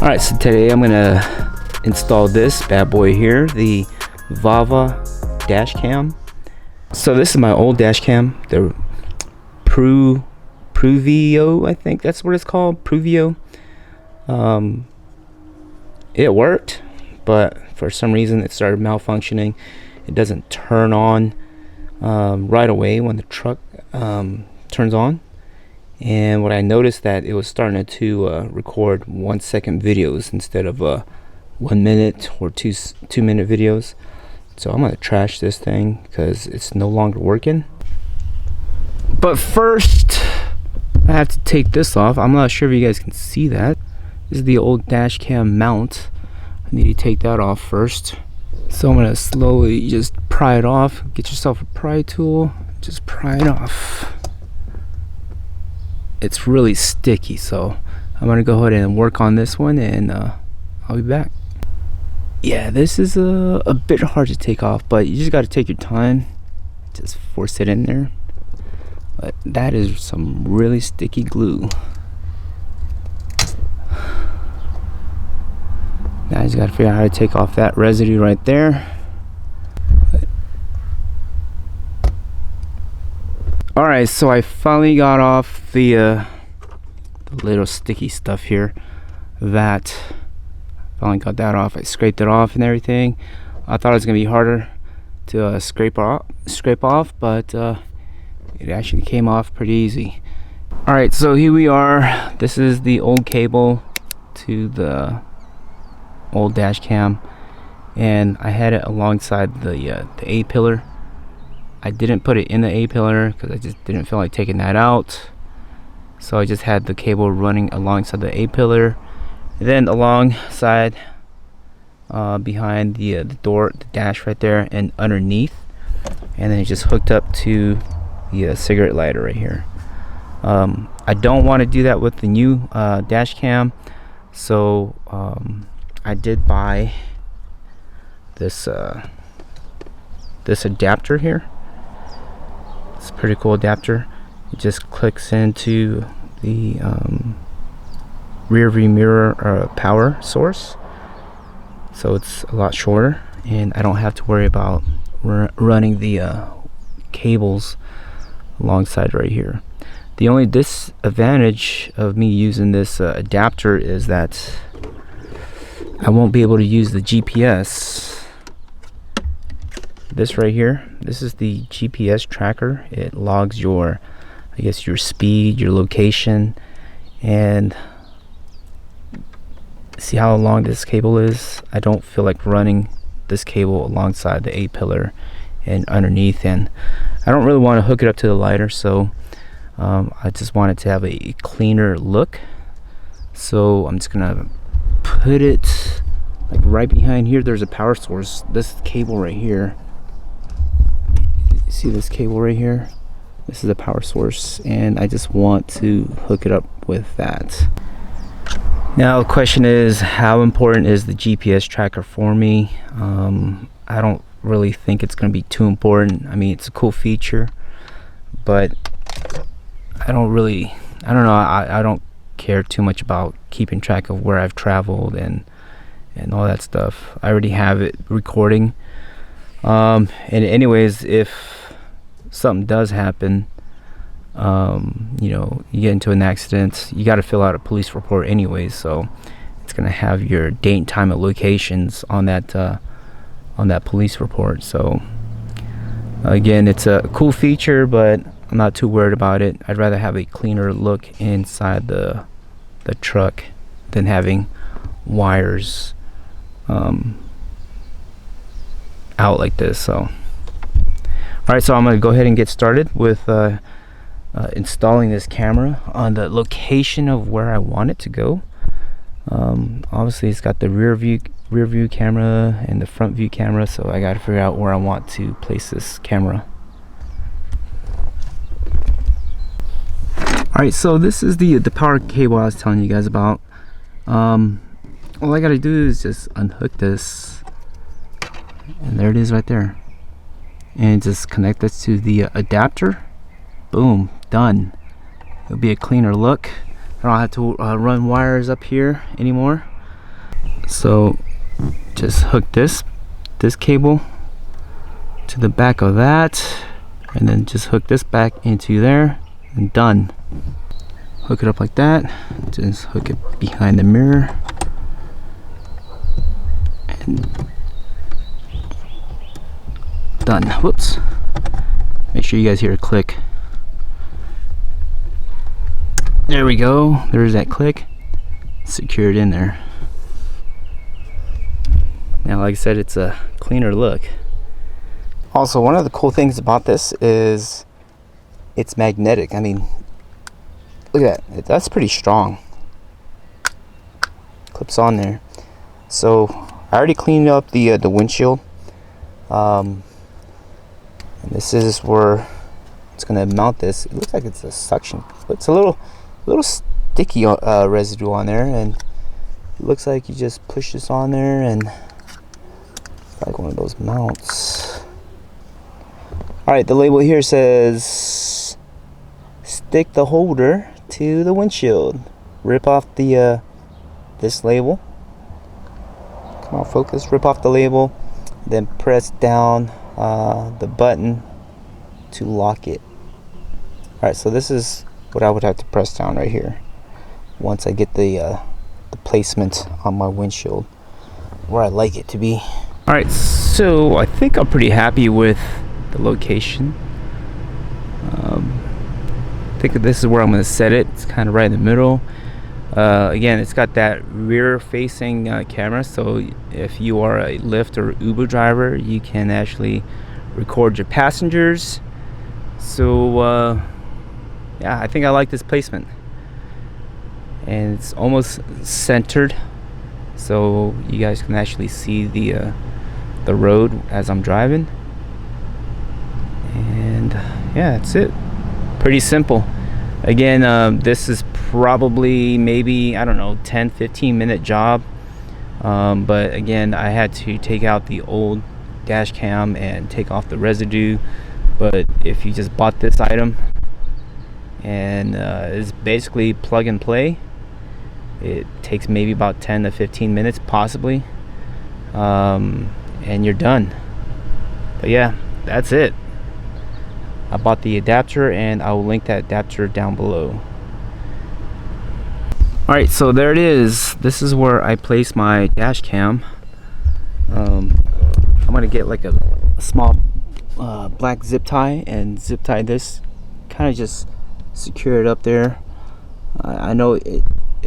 Alright, so today I'm gonna install this bad boy here, the VAVA dash cam. So this is my old dash cam, the PRUVEEO, I think that's what it's called, PRUVEEO. It worked, but for some reason it started malfunctioning. It doesn't turn on right away when the truck turns on. And what I noticed that it was starting to record 1 second videos instead of 1 minute or two minute videos. So I'm gonna trash this thing because it's no longer working. But first I have to take this off. I'm not sure if you guys can see that. This is the old dash cam mount. I need to take that off first. So I'm gonna slowly just pry it off. Get yourself a pry tool, just pry it off. It's really sticky, so I'm gonna go ahead and work on this one, and I'll be back. Yeah, this is a bit hard to take off, but you just got to take your time, just force it in there. But that is some really sticky glue. Now I just got to figure out how to take off that residue right there. Alright, so I finally got off the little sticky stuff here. That finally got that off. I scraped it off and everything. I thought it was gonna be harder to scrape off, but it actually came off pretty easy. Alright, so here we are. This is the old cable to the old dash cam, and I had it alongside the A-pillar. I didn't put it in the A-pillar because I just didn't feel like taking that out. So I just had the cable running alongside the A-pillar, and then alongside behind the door, the dash right there, and underneath, and then it just hooked up to the cigarette lighter right here. I don't want to do that with the new dash cam, so I did buy this this adapter here. It's a pretty cool adapter. It just clicks into the rear view mirror power source, so it's a lot shorter, and I don't have to worry about running the cables alongside right here. The only disadvantage of me using this adapter is that I won't be able to use the GPS. This right here, this is the GPS tracker. It logs your, I guess, your speed, your location, and see how long this cable is. I don't feel like running this cable alongside the A-pillar and underneath, and I don't really want to hook it up to the lighter, so I just want it to have a cleaner look. So I'm just gonna put it like right behind here. There's a power source. This cable right here, see this cable right here? This is a power source, and I just want to hook it up with that. Now the question is, how important is the GPS tracker for me? I don't really think it's going to be too important. I mean, it's a cool feature, but I don't know, I don't care too much about keeping track of where I've traveled and all that stuff. I already have it recording. And anyways, if something does happen, you know, you get into an accident, you got to fill out a police report anyways, so it's going to have your date and time and locations on that police report. So again, it's a cool feature, but I'm not too worried about it. I'd rather have a cleaner look inside the truck than having wires out like this. So alright, so I'm going to go ahead and get started with installing this camera on the location of where I want it to go. Obviously it's got the rear view camera and the front view camera, so I got to figure out where I want to place this camera. Alright, so this is the power cable I was telling you guys about. All I got to do is just unhook this, and there it is right there, and just connect this to the adapter. Boom, done. It'll be a cleaner look. I don't have to run wires up here anymore. So just hook this cable to the back of that, and then just hook this back into there, and done. Hook it up like that. Just hook it behind the mirror, and done. Whoops. Make sure you guys hear a click. There we go. There's that click. Secured in there. Now, like I said, it's a cleaner look. Also, one of the cool things about this is it's magnetic. I mean, look at that. That's pretty strong. Clips on there. So I already cleaned up the windshield. And this is where it's gonna mount this. It looks like it's a suction. It's a little sticky residue on there, and it looks like you just push this on there, and it's like one of those mounts. Alright, the label here says stick the holder to the windshield. Rip off the this label. Come on, focus. Rip off the label, then press down the button to lock it. Alright, so this is what I would have to press down right here once I get the placement on my windshield where I like it to be. Alright, so I think I'm pretty happy with the location. I think this is where I'm going to set it. It's kind of right in the middle. Again, it's got that rear facing camera, so if you are a Lyft or Uber driver, you can actually record your passengers. So yeah, I think I like this placement, and it's almost centered, so you guys can actually see the road as I'm driving. And yeah, that's it. Pretty simple. Again, this is probably maybe, I don't know, 10-15 minute job, but again, I had to take out the old dash cam and take off the residue. But if you just bought this item, and it's basically plug and play, it takes maybe about 10 to 15 minutes possibly, and you're done. But yeah, that's it. I bought the adapter, and I will link that adapter down below. Alright, so there it is. This is where I place my dash cam. I'm gonna get like a small black zip tie and zip tie this, kind of just secure it up there. I know it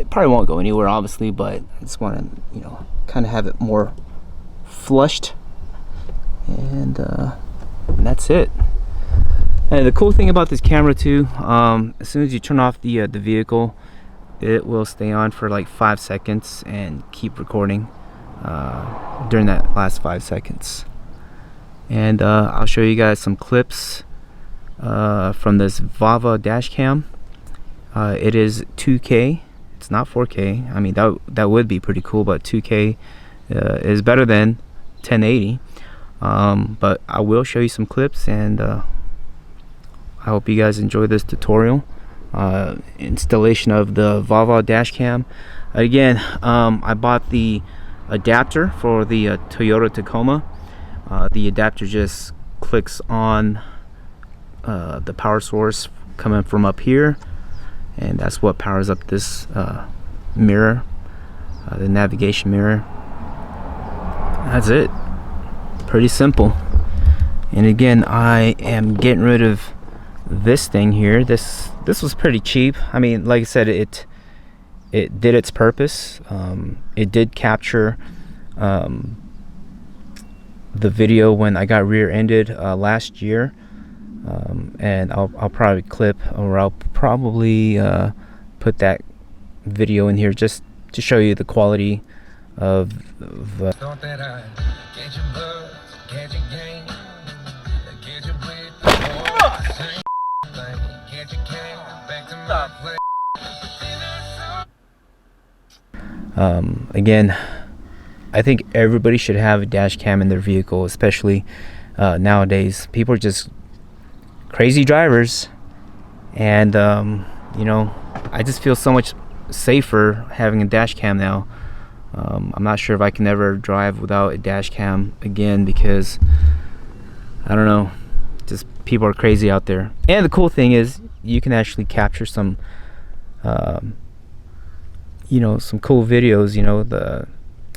probably won't go anywhere, obviously, but I just want to, you know, kind of have it more flushed, and that's it. And the cool thing about this camera too, as soon as you turn off the vehicle, it will stay on for like 5 seconds and keep recording during that last 5 seconds. And I'll show you guys some clips from this VAVA dash cam. It is 2K. It's not 4K. I mean, that would be pretty cool, but 2K is better than 1080. But I will show you some clips, and I hope you guys enjoy this tutorial installation of the VAVA dash cam. Again, I bought the adapter for the Toyota Tacoma. The adapter just clicks on the power source coming from up here, and that's what powers up this mirror, the navigation mirror. That's it. Pretty simple. And again, I am getting rid of this thing here. This was pretty cheap. I mean, like I said, it did its purpose. It did capture the video when I got rear-ended last year, and I'll probably clip, or I'll probably put that video in here just to show you the quality of again, I think everybody should have a dash cam in their vehicle, especially nowadays. People are just crazy drivers, and you know, I just feel so much safer having a dash cam now. I'm not sure if I can ever drive without a dash cam again, because I don't know, just people are crazy out there. And the cool thing is you can actually capture some some cool videos,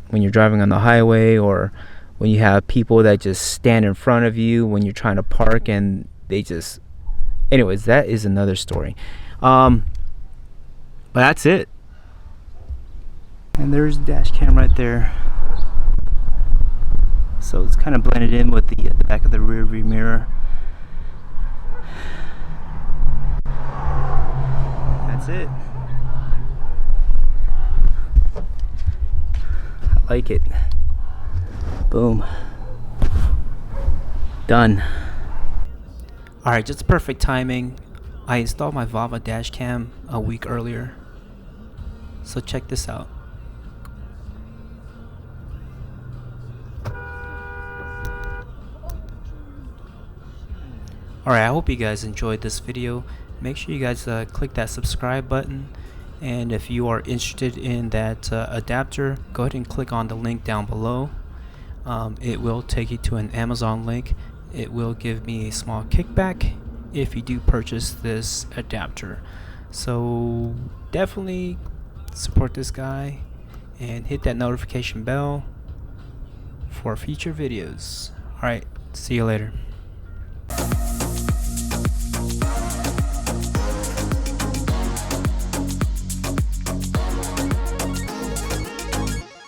when you're driving on the highway, or when you have people that just stand in front of you when you're trying to park, and they just, anyways, that is another story. But that's it. And there's the dash cam right there. So it's kind of blended in with the back of the rear view mirror. That's it. I like it. Boom. Done. Alright, just perfect timing. I installed my VAVA dash cam a week earlier. So check this out. Alright, I hope you guys enjoyed this video. Make sure you guys click that subscribe button, and if you are interested in that adapter, go ahead and click on the link down below. It will take you to an Amazon link. It will give me a small kickback if you do purchase this adapter. So definitely support this guy and hit that notification bell for future videos. Alright, see you later.